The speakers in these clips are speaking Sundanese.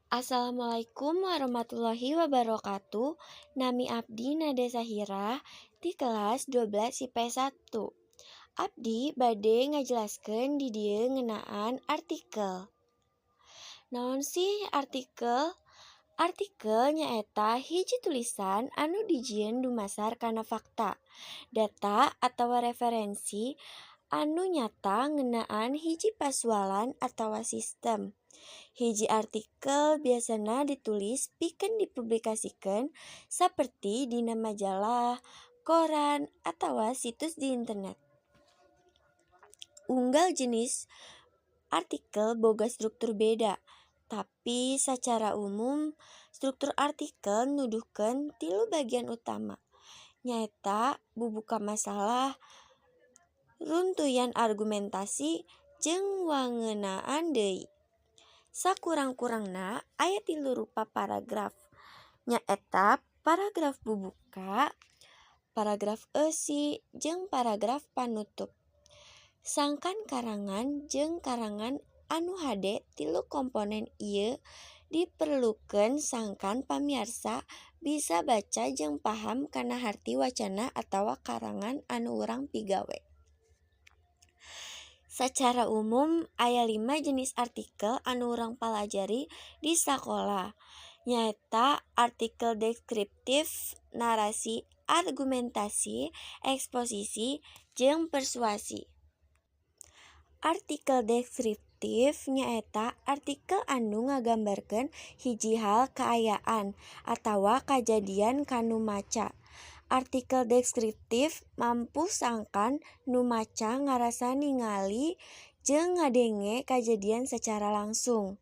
Assalamualaikum warahmatullahi wabarakatuh. Nami Abdi Nada Sahira di kelas 12 IP 1. Abdi bade ngajelaskeun di dieu ngeunaan artikel. Naon sih artikel? Artikel nyaeta hiji tulisan anu dijieun dumasar kana fakta, data atawa referensi anu nyata ngeunaan hiji pasualan atawa sistem. Hiji artikel biasana ditulis pikeun dipublikasikeun saperti dina majalah, koran, atawa situs di internet. Unggal jenis artikel boga struktur beda, tapi secara umum struktur artikel nuduhkeun tilu bagian utama. Nyaeta bubuka masalah, runtuyan argumentasi, jeung wangeunaan deui. Sakurang-kurangna aya tilu rupa paragraf. Nyaeta paragraf bubuka, paragraf eusi, jeung paragraf panutup. Sangkan karangan jeung karangan anu hade tilu komponen ieu diperlukeun sangkan pamiarsa bisa baca jeung paham kana harti wacana atawa karangan anu urang pigawe. Sacara umum aya 5 jenis artikel anu urang palajari di sakola. Nyaeta artikel deskriptif, narasi, argumentasi, eksposisi, jeung persuasi. Artikel deskriptif nyaeta artikel anu ngagambarkeun hiji hal kaayaan atawa kajadian kanu maca. Artikel deskriptif mampu sangkan nu maca ngarasa ningali jeung ngadenge kajadian secara langsung.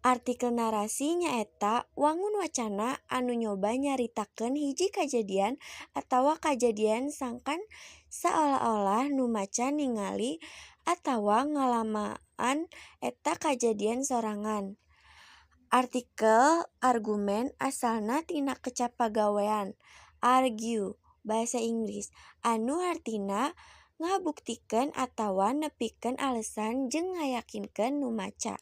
Artikel narasi nyaeta wangun wacana anu nyoba nyaritakeun hiji kajadian atawa kajadian sangkan saolah-olah nu maca ningali atawa ngalamaan eta kajadian sorangan. Artikel argumen asalna tina kecap pagawean, argue, basa Inggris, anu artina ngabuktikeun atawa nepikeun alesan jeung ngayakinkeun nu maca.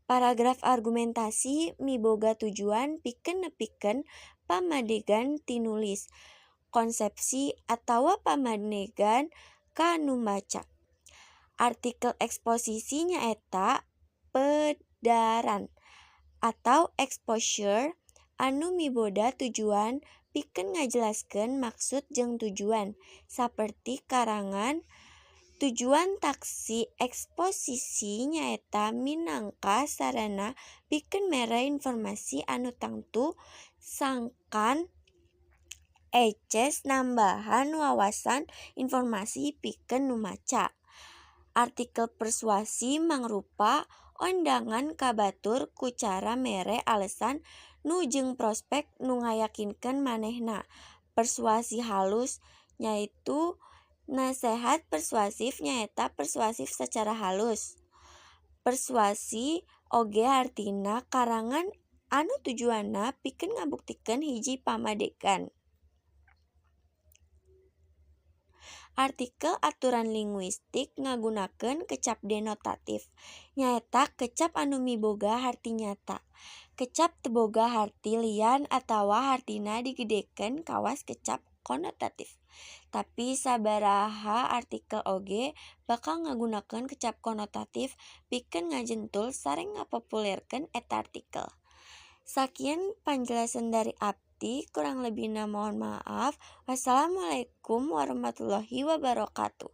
Paragraf argumentasi miboga tujuan pikeun nepikeun pamadegan tinulis, konsepsi atawa pamadegan ka nu maca. Artikel eksposisi nyaeta pedaran atau exposure anu miboda tujuan pikeun ngajelaskeun maksud jeung tujuan, saperti karangan. Tujuan taksi eksposisi nyaeta minangka sarana pikeun mere informasi anu tangtu sangkan eces nambahan wawasan informasi pikeun nu maca. Artikel persuasi mangrupa ondangan ka batur ku cara mere alesan nu jeung prospek nu ngayakinkeun manehna. Persuasi halus nyaitu nasehat persuasif nyaeta persuasif secara halus. Persuasi oge artina karangan anu tujuanna pikeun ngabuktikeun hiji pamadegan. Artikel aturan linguistik ngagunakeun kecap denotatif. Nyaeta kecap anu miboga harti nyata. Kecap teu boga harti lian atawa hartina digedekeun kawas kecap konotatif. Tapi sabaraha artikel oge bakal ngagunakeun kecap konotatif pikeun ngajentul sareng ngapopulerkeun eta artikel. Sakian penjelasan dari Abdi, kurang lebihna mohon maaf. Wassalamualaikum warahmatullahi wabarakatuh.